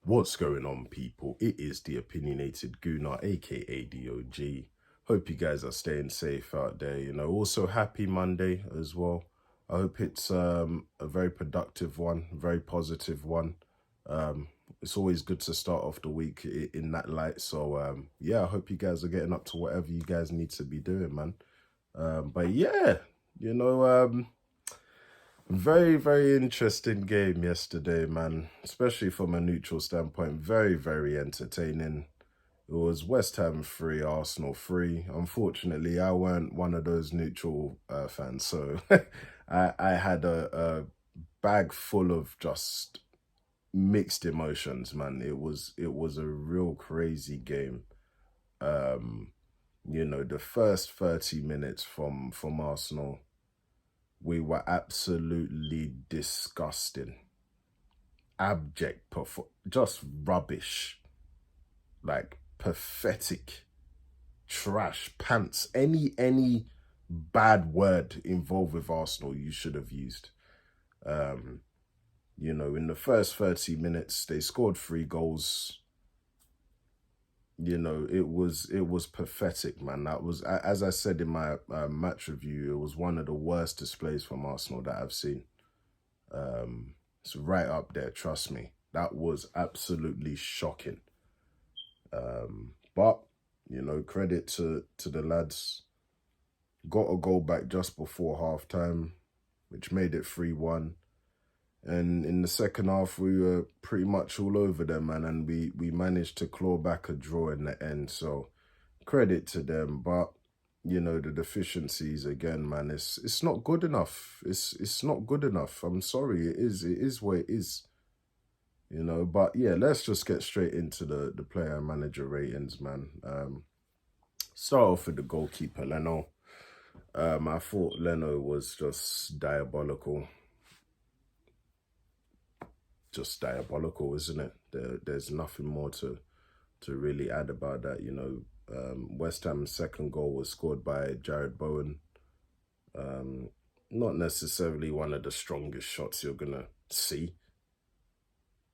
What's going on, people? It is the opinionated Gooner, aka DOG. Hope you guys are staying safe out there. Also happy Monday as well. I hope it's a very productive one, very positive one. It's always good to start off the week in that light. So yeah, I hope you guys are getting up to whatever you guys need to be doing, man. But yeah, very, very interesting game yesterday, man, especially from a neutral standpoint. Very, very entertaining. It was West Ham 3, Arsenal 3. Unfortunately, I weren't one of those neutral fans, so I had a bag full of just mixed emotions, man. It was a real crazy game. The first 30 minutes from Arsenal, we were absolutely disgusting. Abject, just rubbish. Like pathetic, trash, pants, any bad word involved with Arsenal you should have used. In the first 30 minutes, they scored 3 goals. It was pathetic, man. That was, as I said in my match review, it was one of the worst displays from Arsenal that I've seen. It's right up there, trust me. That was absolutely shocking. But credit to the lads. Got a goal back just before halftime, which made it 3-1. And in the second half, we were pretty much all over them, man, and we managed to claw back a draw in the end. So credit to them. But the deficiencies again, man, it's not good enough. It's not good enough. I'm sorry, it is what it is. But yeah, let's just get straight into the player and manager ratings, man. Start off with the goalkeeper, Leno. I thought Leno was just diabolical. Just diabolical, isn't it? There's nothing more to really add about that. West Ham's second goal was scored by Jarrod Bowen. Not necessarily one of the strongest shots you're gonna see.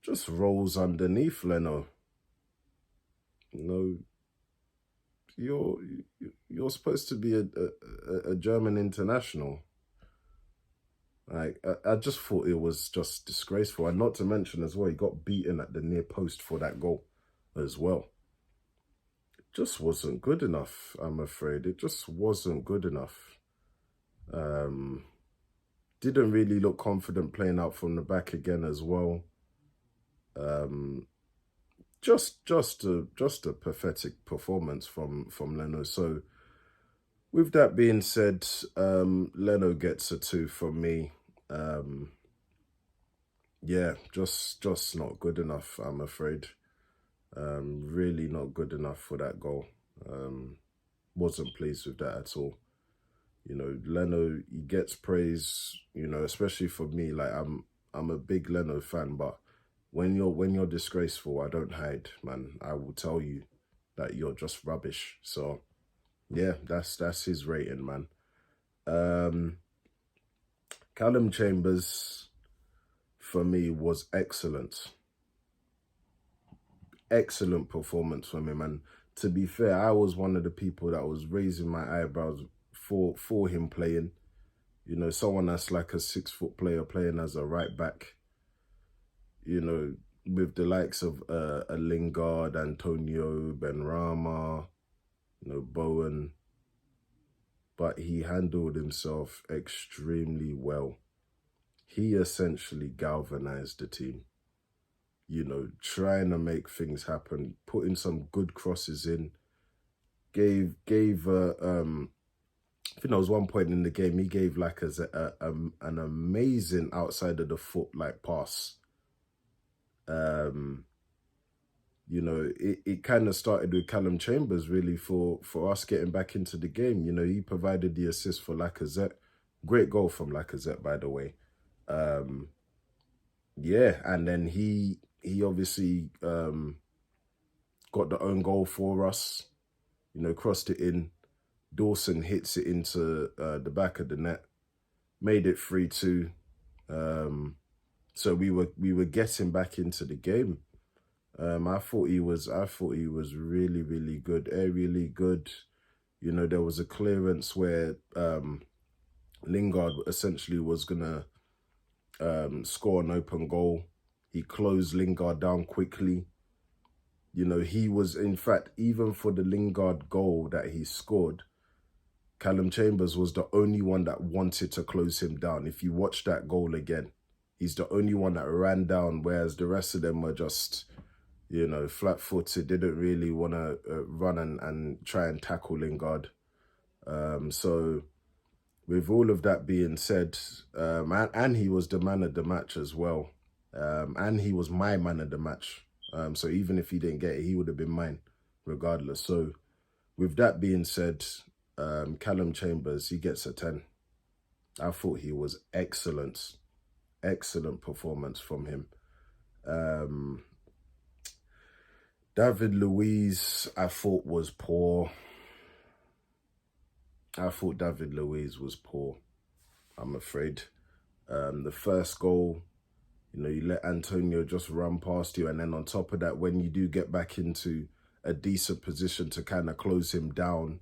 Just rolls underneath Leno. You're supposed to be a German international. Like, I just thought it was just disgraceful. And not to mention as well, he got beaten at the near post for that goal as well. It just wasn't good enough, I'm afraid. It just wasn't good enough. Didn't really look confident playing out from the back again as well. Just a pathetic performance from Leno. So with that being said, Leno gets a 2 from me. Yeah, just not good enough, I'm afraid. Really not good enough for that goal. Wasn't pleased with that at all. Leno, he gets praise, especially for me. Like, I'm a big Leno fan, but when you're disgraceful, I don't hide, man. I will tell you that you're just rubbish. So yeah, that's his rating, man. Callum Chambers, for me, was excellent. Excellent performance from him. And to be fair, I was one of the people that was raising my eyebrows for him playing. Someone that's like a 6-foot player playing as a right back. With the likes of a Lingard, Antonio, Benrahma, Bowen. But he handled himself extremely well. He essentially galvanized the team. Trying to make things happen, putting some good crosses in. Gave I think there was one point in the game he gave like an amazing outside of the foot like pass. It kind of started with Callum Chambers, really, for us getting back into the game. He provided the assist for Lacazette. Great goal from Lacazette, by the way. Yeah, and then he obviously got the own goal for us. Crossed it in. Dawson hits it into the back of the net. Made it 3-2. So we were getting back into the game. I thought he was really, really good, really good. You know, there was a clearance where Lingard essentially was gonna score an open goal. He closed Lingard down quickly. You know, he was, in fact, even for the Lingard goal that he scored, Callum Chambers was the only one that wanted to close him down. If you watch that goal again, he's the only one that ran down, whereas the rest of them were just, you know, flat-footed, didn't really want to run and try and tackle Lingard. So with all of that being said, and he was the man of the match as well. And he was my man of the match. So even if he didn't get it, he would have been mine regardless. So with that being said, Callum Chambers, he gets a 10. I thought he was excellent. Excellent performance from him. David Luiz, I thought was poor. I thought David Luiz was poor, I'm afraid. The first goal, you know, you let Antonio just run past you. And then on top of that, when you do get back into a decent position to kind of close him down,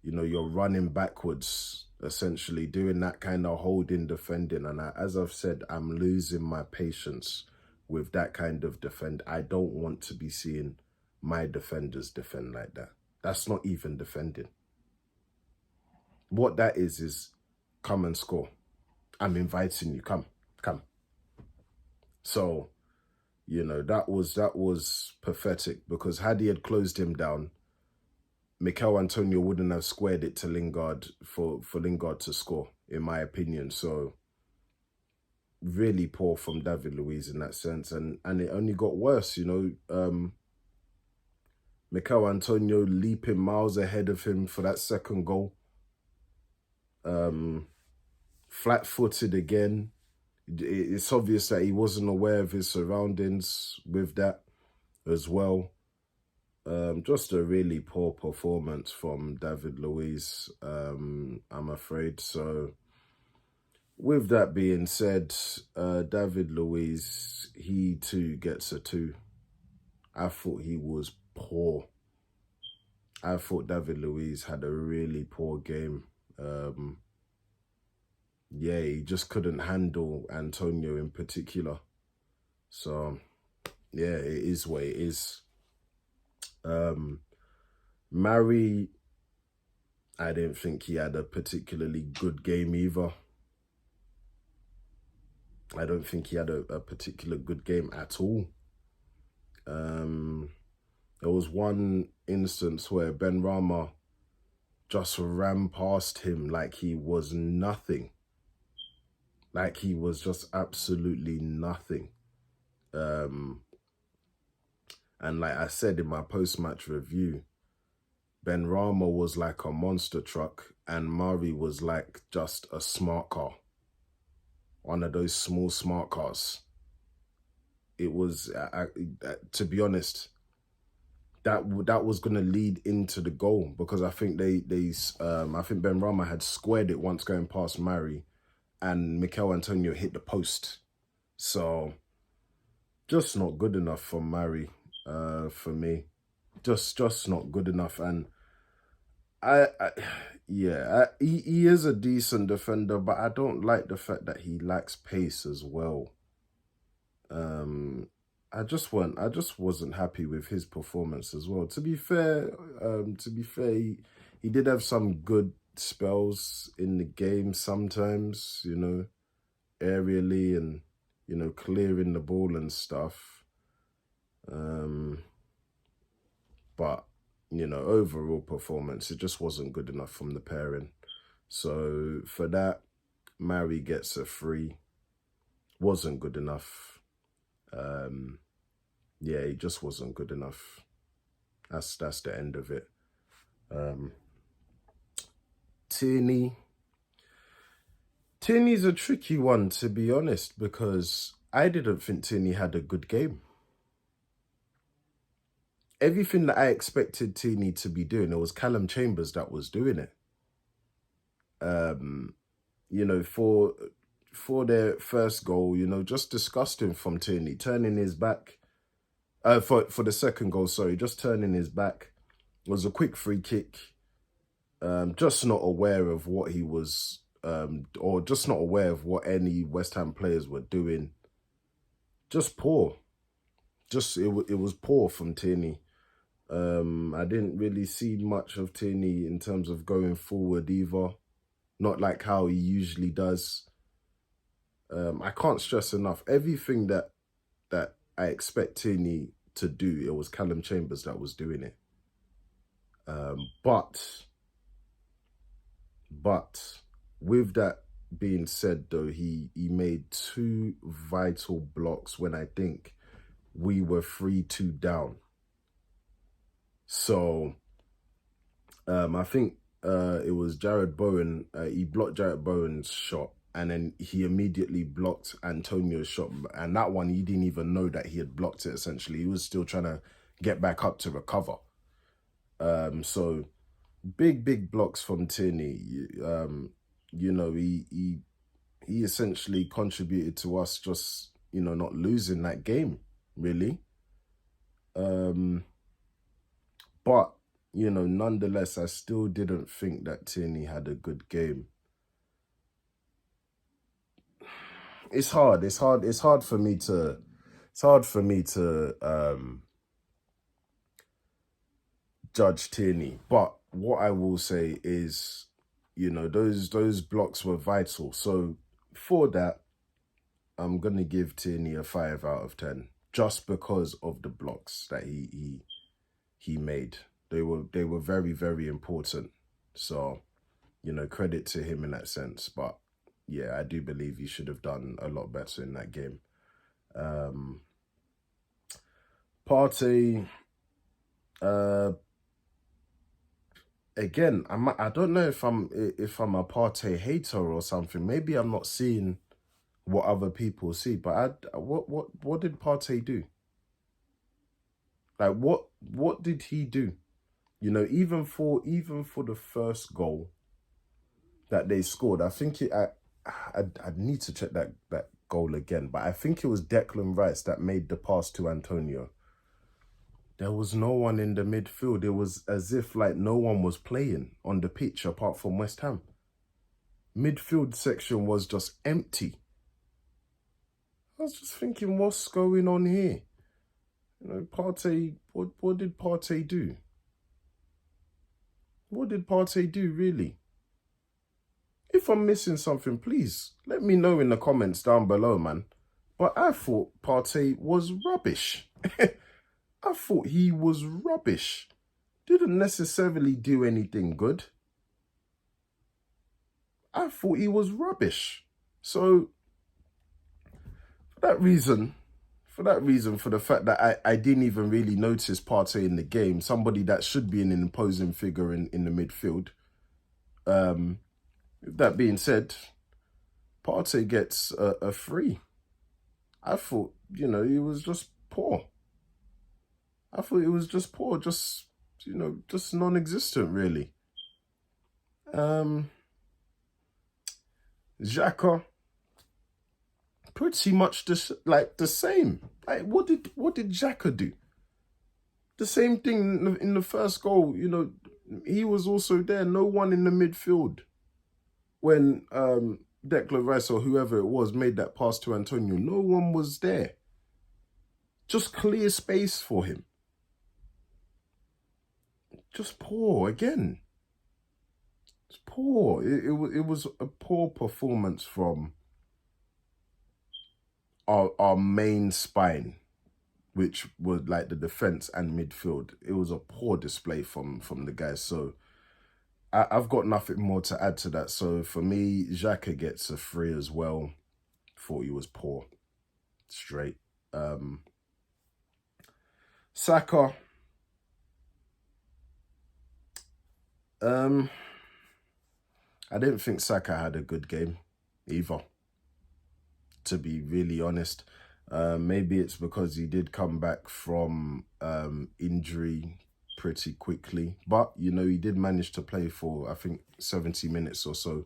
you know, you're running backwards, essentially, doing that kind of holding defending. And as I've said, I'm losing my patience with that kind of defend. I don't want to be seeing my defenders defend like that. That's not even defending. What that is come and score. I'm inviting you, come. So, you know, that was pathetic, because had he had closed him down, Mikel Antonio wouldn't have squared it to Lingard for Lingard to score, in my opinion. So really poor from David Luiz in that sense. And it only got worse, you know. Mikel Antonio leaping miles ahead of him for that second goal. Flat-footed again. It's obvious that he wasn't aware of his surroundings with that as well. Just a really poor performance from David Luiz, I'm afraid. So with that being said, David Luiz, he too gets a 2. I thought he was poor. I thought David Luiz had a really poor game. Yeah, he just couldn't handle Antonio in particular. So, yeah, it is what it is. Mari, I didn't think he had a particularly good game either. I don't think he had a particular good game at all. There was one instance where Ben Rama just ran past him like he was nothing. Like he was just absolutely nothing. And like I said in my post-match review, Ben Rama was like a monster truck and Mari was like just a smart car. One of those small smart cars. It was, to be honest, that was going to lead into the goal, because I think I think Ben Rama had squared it once going past Mari, and Mikel Antonio hit the post. So just not good enough for Mari, for me. Just not good enough. And he is a decent defender, but I don't like the fact that he lacks pace as well. I just wasn't happy with his performance as well. To be fair, he did have some good spells in the game sometimes, you know, aerially and, you know, clearing the ball and stuff. But, you know, overall performance, it just wasn't good enough from the pairing. So for that, Mari gets a 3. Wasn't good enough. Yeah, it just wasn't good enough. That's the end of it. Tierney's a tricky one, to be honest, because I didn't think Tierney had a good game. Everything that I expected Tierney to be doing, it was Callum Chambers that was doing it. You know, for their first goal, you know, just disgusting from Tierney, turning his back, For the second goal, sorry, just turning his back. It was a quick free kick. Just not aware of what he was, or just not aware of what any West Ham players were doing. Just poor. It was poor from Tierney. I didn't really see much of Tierney in terms of going forward either. Not like how he usually does. I can't stress enough, everything that I expect Tierney to do, it was Callum Chambers that was doing it. But with that being said, though, he made 2 vital blocks when I think we were 3-2 down. So I think it was Jared Bowen. He blocked Jared Bowen's shot, and then he immediately blocked Antonio's shot. And that one, he didn't even know that he had blocked it, essentially. He was still trying to get back up to recover. So big blocks from Tierney. You know, he essentially contributed to us just, you know, not losing that game, really. But, you know, nonetheless, I still didn't think that Tierney had a good game. It's hard for me to judge Tierney. But what I will say is, you know, those blocks were vital. So for that, I'm gonna give Tierney a 5 out of 10, just because of the blocks that he made. They were very, very important. So, you know, credit to him in that sense. But yeah, I do believe he should have done a lot better in that game. Partey, again, I don't know if I'm a Partey hater or something. Maybe I'm not seeing what other people see. But what did Partey do? Like what did he do? You know, even for the first goal that they scored, I think I'd need to check that goal again, but I think it was Declan Rice that made the pass to Antonio. There was no one in the midfield. It was as if like no one was playing on the pitch apart from West Ham. Midfield section was just empty. I was just thinking, what's going on here? You know, Partey, what did Partey do? What did Partey do, really? If I'm missing something, please let me know in the comments down below, man. But I thought Partey was rubbish. I thought he was rubbish. Didn't necessarily do anything good. I thought he was rubbish. So, for that reason, for the fact that I didn't even really notice Partey in the game, somebody that should be an imposing figure in the midfield. With that being said, Partey gets a 3. I thought, you know, he was just poor. I thought it was just poor, just, you know, just non-existent, really. Xhaka, pretty much the same. Like, what did Xhaka do? The same thing in the first goal. You know, he was also there. No one in the midfield when Declan Rice or whoever it was made that pass to Antonio. No one was there. Just clear space for him. Just poor again. It's poor. It was a poor performance from our main spine, which was like the defense and midfield. It was a poor display from the guys. So I've got nothing more to add to that. So for me, Xhaka gets a 3 as well. Thought he was poor. Straight. Saka. I didn't think Saka had a good game either, to be really honest. Maybe it's because he did come back from injury pretty quickly. But, you know, he did manage to play for, I think, 70 minutes or so.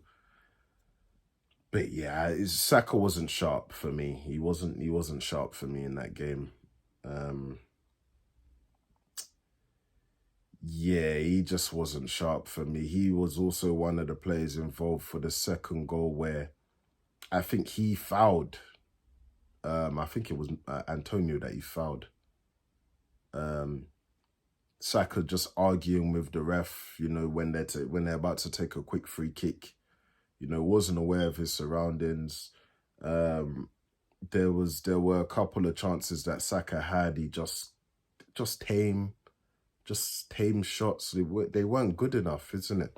But yeah, Saka wasn't sharp for me. He wasn't sharp for me in that game. Yeah, he just wasn't sharp for me. He was also one of the players involved for the second goal where I think he fouled. I think it was Antonio that he fouled. Saka just arguing with the ref, you know, when they're about to take a quick free kick, you know, wasn't aware of his surroundings. There were a couple of chances that Saka had. He just tame shots. They weren't good enough, isn't it?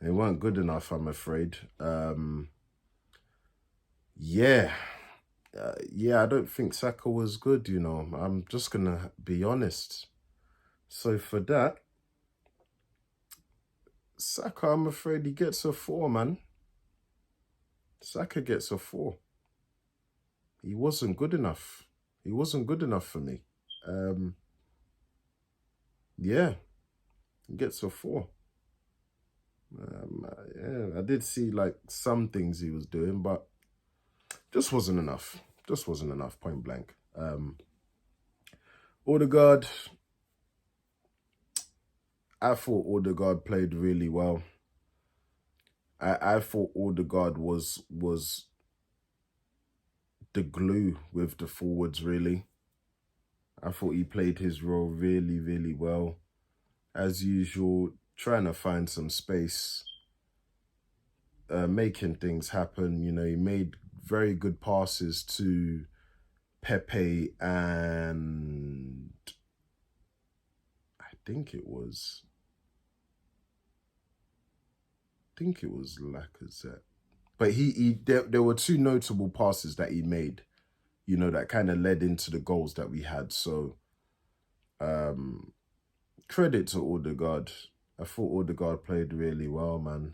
They weren't good enough, I'm afraid. Yeah, I don't think Saka was good, you know. I'm just going to be honest. So for that, Saka, I'm afraid he gets a 4, man. Saka gets a 4. He wasn't good enough. He wasn't good enough for me. Yeah, he gets a 4. Yeah, I did see like some things he was doing, but just wasn't enough. Just wasn't enough, point blank. Ødegaard, I thought Ødegaard played really well. I thought Ødegaard was the glue with the forwards, really. I thought he played his role really, really well. As usual, trying to find some space, making things happen. You know, he made very good passes to Pepe and I think it was Lacazette. But there were 2 notable passes that he made, you know, that kind of led into the goals that we had. So, credit to Ødegaard. I thought Ødegaard played really well, man.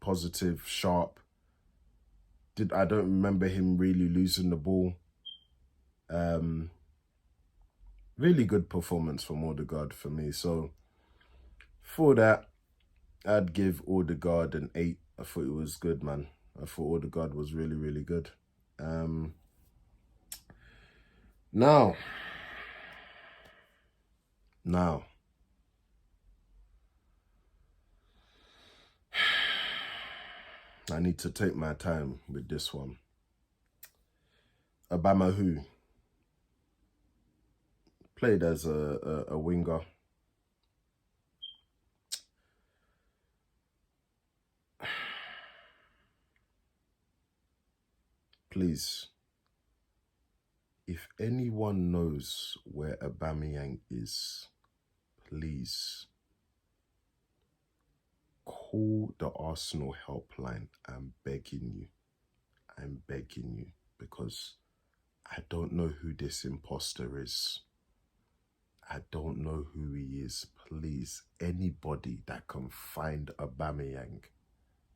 Positive, sharp. I don't remember him really losing the ball. Really good performance from Ødegaard for me. So, for that, I'd give Ødegaard an 8. I thought it was good, man. I thought Ødegaard was really, really good. Now, I need to take my time with this one. Aubamewho played as a winger. Please, if anyone knows where Aubameyang is, please call the Arsenal helpline. I'm begging you. I'm begging you, because I don't know who this imposter is. I don't know who he is. Please, anybody that can find Aubameyang,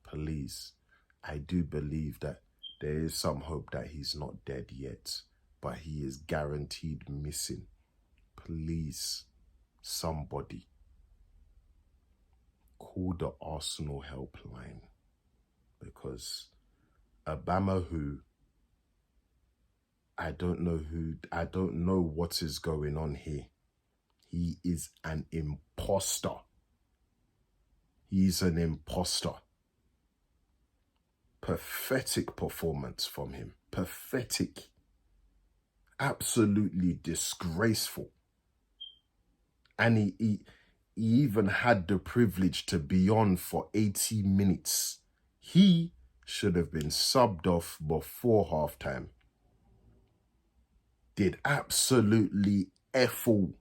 please. I do believe that there is some hope that he's not dead yet, but he is guaranteed missing. Please, somebody, call the Arsenal helpline, because Aubamewho, I don't know what is going on here. He is an imposter. He's an imposter. Pathetic performance from him. Pathetic. Absolutely disgraceful. And he even had the privilege to be on for 80 minutes. He should have been subbed off before halftime. Did absolutely F-all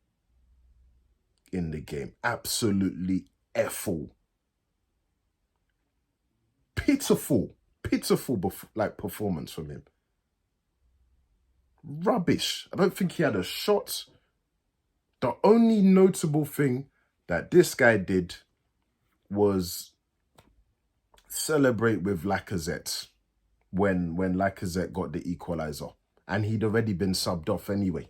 in the game. Absolutely F-all. Pitiful performance from him. Rubbish. I don't think he had a shot. The only notable thing that this guy did was celebrate with Lacazette when Lacazette got the equaliser. And he'd already been subbed off anyway.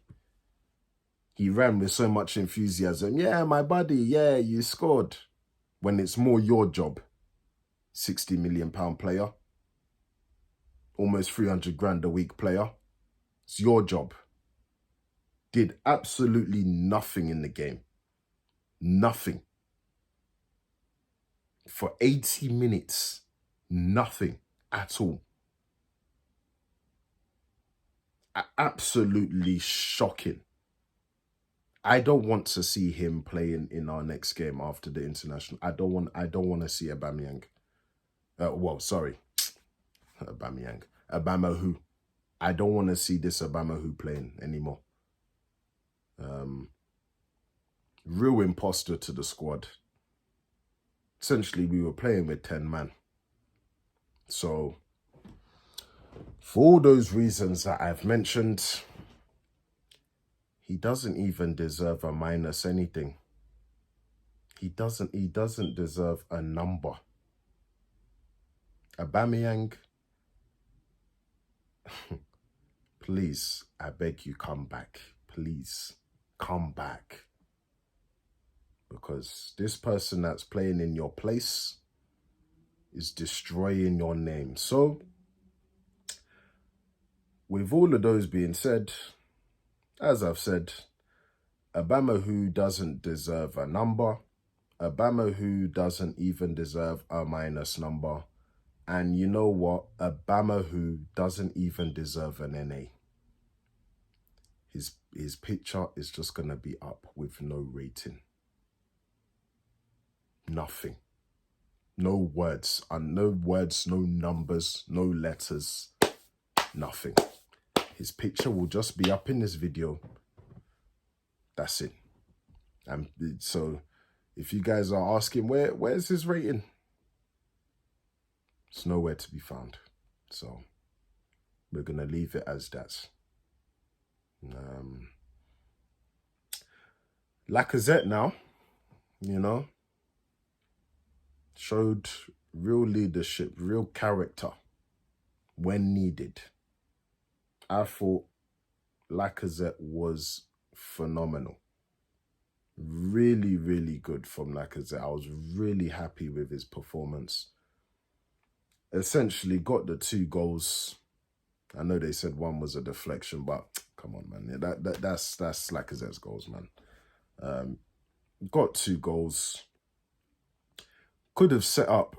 He ran with so much enthusiasm. Yeah, my buddy, yeah, you scored. When it's more your job. £60 million player. Almost 300 grand a week player. It's your job. Did absolutely nothing in the game. Nothing. For 80 minutes, nothing at all. Absolutely shocking. I don't want to see him playing in our next game after the international. I don't want to see Aubameyang. Aubamewho. I don't want to see this Aubamewho playing anymore. Real imposter to the squad. Essentially, we were playing with 10 man. So, for all those reasons that I've mentioned, he doesn't even deserve a minus anything. He doesn't deserve a number. Aubameyang, please, I beg you, come back. Please, come back. Because this person that's playing in your place is destroying your name. So, with all of those being said, as I've said, Aubamewho doesn't deserve a number. Aubamewho doesn't even deserve a minus number. And you know what? Aubamewho doesn't even deserve an NA. His picture is just going to be up with no rating. Nothing. No words. No words, no numbers, no letters. Nothing. His picture will just be up in this video. That's it. And so, if you guys are asking, where's his rating? It's nowhere to be found. So, we're going to leave it as that. Lacazette now, you know, showed real leadership, real character when needed. I thought Lacazette was phenomenal. Really, really good from Lacazette. I was really happy with his performance. Essentially got the 2 goals. I know they said one was a deflection, but come on, man. That's Lacazette's goals, man. Got 2 goals. Could have set up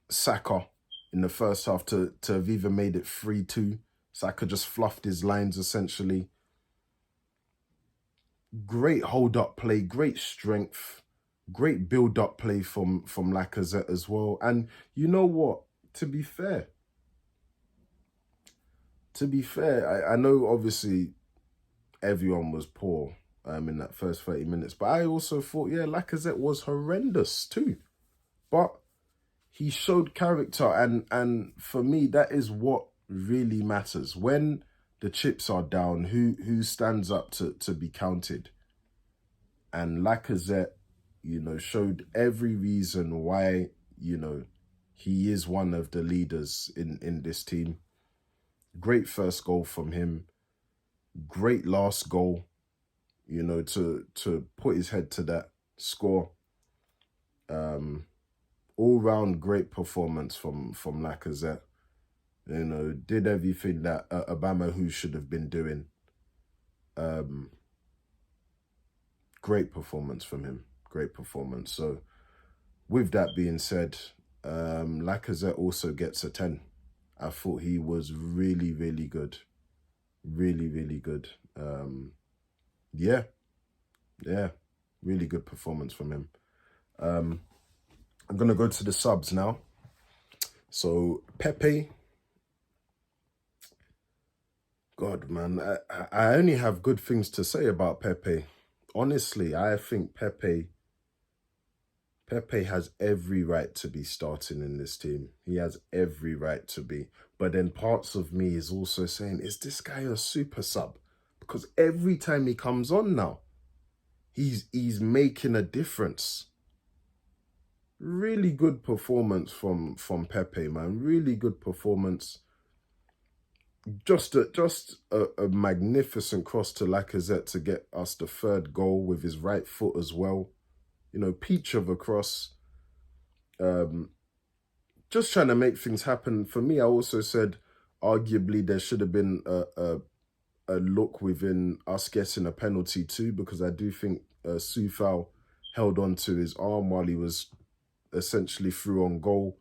Saka in the first half to have even made it 3-2. Saka just fluffed his lines, essentially. Great hold-up play, great strength, great build-up play from Lacazette as well. And you know what? To be fair, I know obviously everyone was poor in that first 30 minutes, but I also thought, yeah, Lacazette was horrendous too. But he showed character, and for me, that is what really matters. When the chips are down, who stands up to be counted? And Lacazette, you know, showed every reason why, you know, he is one of the leaders in this team. Great first goal from him. Great last goal, you know, to put his head to that score. All-round great performance from Lacazette. You know, did everything that Aubamewho should have been doing. Great performance from him. Great performance. So, with that being said, Lacazette also gets a 10. I thought he was really, really good. Really, really good. Yeah. Really good performance from him. I'm going to go to the subs now. So, Pepe. God, man. I only have good things to say about Pepe. Honestly, I think Pepe has every right to be starting in this team. He has every right to be. But then parts of me is also saying, is this guy a super sub? Because every time he comes on now, he's making a difference. Really good performance from Pepe, man. Really good performance. Just a magnificent cross to Lacazette to get us the 3rd goal with his right foot as well. You know, peach of a cross. Just trying to make things happen. For me, I also said, arguably, there should have been a look within us getting a penalty too, because I do think Soufal held on to his arm while he was essentially through on goal.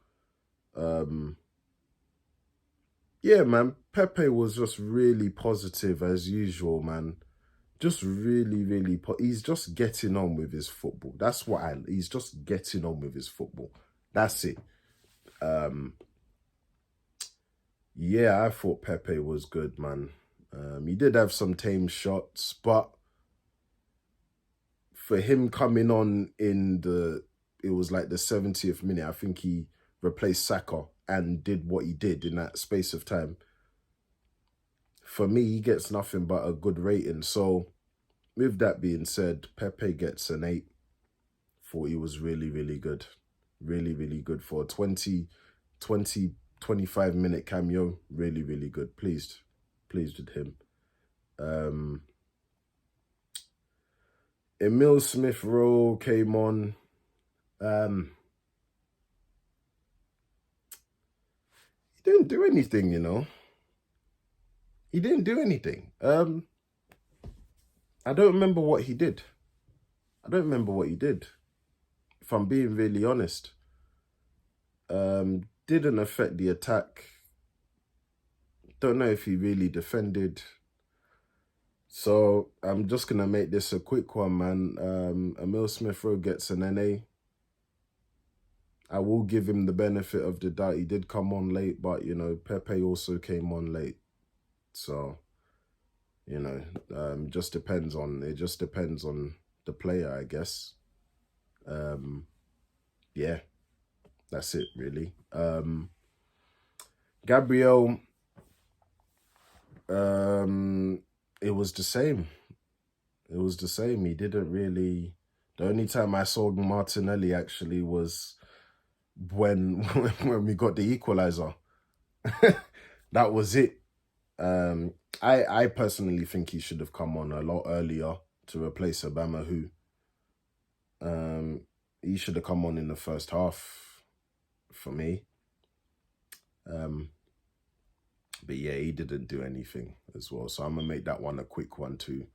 Yeah, man, Pepe was just really positive as usual, man. Just really, really, he's just getting on with his football. That's what he's just getting on with his football. That's it. Yeah, I thought Pepe was good, man. He did have some tame shots, but for him coming on it was like the 70th minute, I think he replaced Saka and did what he did in that space of time. For me, he gets nothing but a good rating. So, with that being said, Pepe gets an 8. Thought he was really, really good. Really, really good for a 25-minute cameo. Really, really good. Pleased with him. Emile Smith-Rowe came on. He didn't do anything, you know. He didn't do anything. I don't remember what he did. If I'm being really honest. Didn't affect the attack. Don't know if he really defended. So I'm just going to make this a quick one, man. Emile Smith-Rowe gets an NA. I will give him the benefit of the doubt. He did come on late, but, you know, Pepe also came on late. So, you know, it just depends on the player, I guess. Yeah, that's it, really. Gabriel, it was the same. He didn't really... The only time I saw Martinelli actually was when we got the equalizer. That was it. I personally think he should have come on a lot earlier to replace Aubamewho. He should have come on in the first half for me. But yeah, he didn't do anything as well. So I'm going to make that one a quick one too.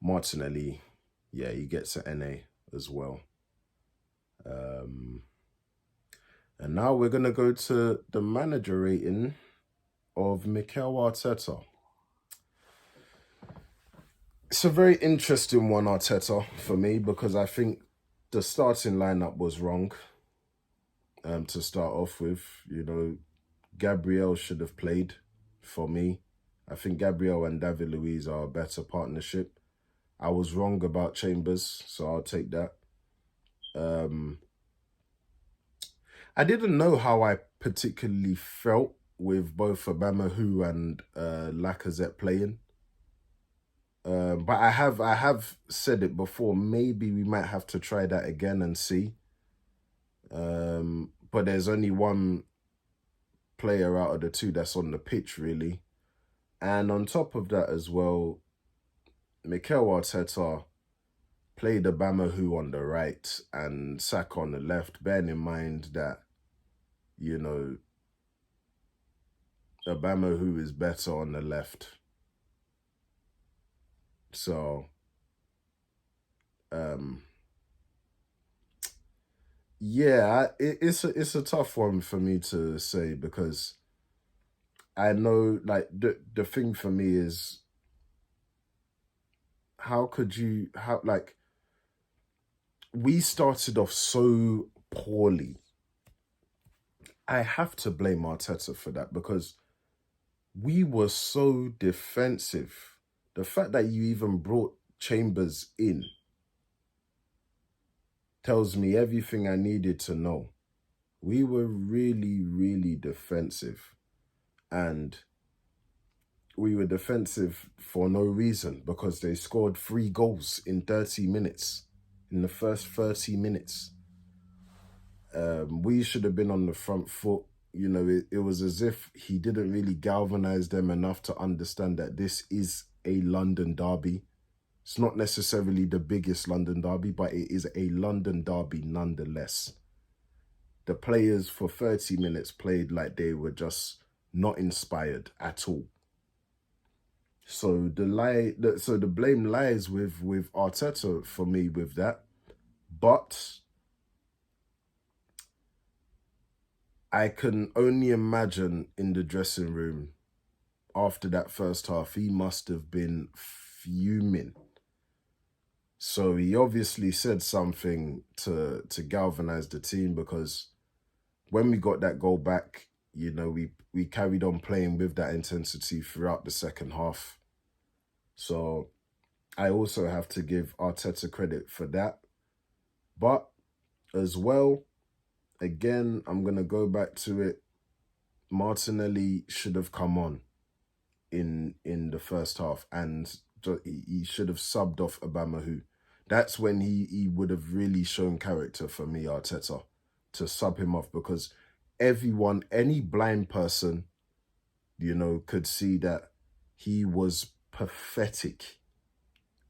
Martinelli, yeah, he gets an NA as well. And now we're going to go to the manager rating of Mikel Arteta. It's a very interesting one, Arteta, for me, because I think the starting lineup was wrong to start off with. You know, Gabriel should have played for me. I think Gabriel and David Luiz are a better partnership. I was wrong about Chambers, so I'll take that. I didn't know how I particularly felt with both Aubamewho and Lacazette playing. But I have said it before, maybe we might have to try that again and see. But there's only one player out of the two that's on the pitch, really. And on top of that as well, Mikel Arteta played Aubamewho on the right and Saka on the left, bearing in mind that, you know, Aubamewho is better on the left. So, yeah, it's a tough one for me to say, because I know, like, the thing for me is, we started off so poorly. I have to blame Arteta for that, because we were so defensive. The fact that you even brought Chambers in tells me everything I needed to know. We were really, really defensive. And we were defensive for no reason, because they scored 3 goals in 30 minutes, in the first 30 minutes. We should have been on the front foot. You know, it was as if he didn't really galvanize them enough to understand that this is a London derby. It's not necessarily the biggest London derby, but it is a London derby nonetheless. The players for 30 minutes played like they were just not inspired at all. So the blame lies with Arteta for me with that. But I can only imagine in the dressing room after that first half, he must have been fuming. So he obviously said something to galvanize the team, because when we got that goal back, you know, we carried on playing with that intensity throughout the second half. So I also have to give Arteta credit for that. But as well, again, I'm going to go back to it. Martinelli should have come on in the first half, and he should have subbed off Aubamewho. That's when he would have really shown character for me, Arteta, to sub him off, because everyone, any blind person, you know, could see that he was pathetic.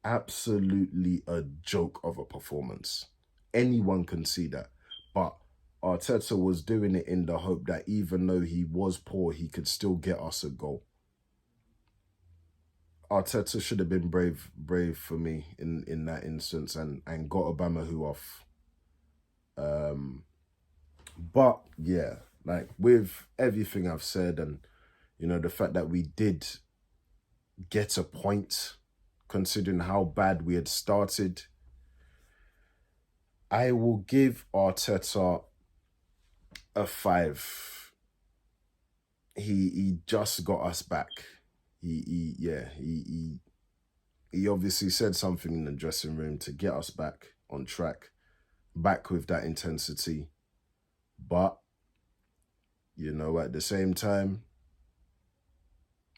Absolutely a joke of a performance. Anyone can see that. But Arteta was doing it in the hope that even though he was poor, he could still get us a goal. Arteta should have been brave for me in that instance, and got Aubameywho off. But yeah, like with everything I've said, and you know, the fact that we did get a point, considering how bad we had started, I will give Arteta a 5. He just got us back. He obviously said something in the dressing room to get us back on track, back with that intensity. But, you know, at the same time,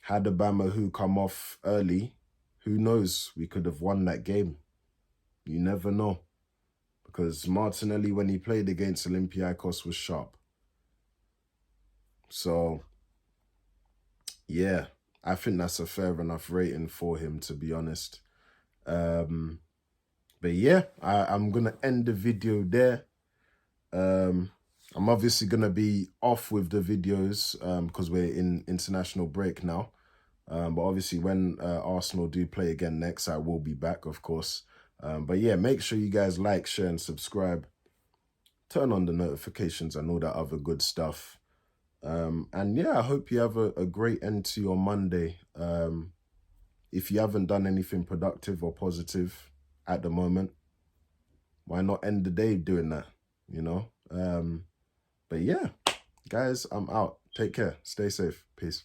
had Aubameywho come off early, who knows? We could have won that game. You never know. Because Martinelli, when he played against Olympiacos, was sharp. So, yeah, I think that's a fair enough rating for him, to be honest. But yeah, I'm going to end the video there. I'm obviously going to be off with the videos because we're in international break now. But obviously when Arsenal do play again next, I will be back, of course. But yeah, make sure you guys like, share and subscribe. Turn on the notifications and all that other good stuff. And yeah, I hope you have a great end to your Monday. If you haven't done anything productive or positive at the moment, why not end the day doing that, you know? But yeah, guys, I'm out. Take care. Stay safe. Peace.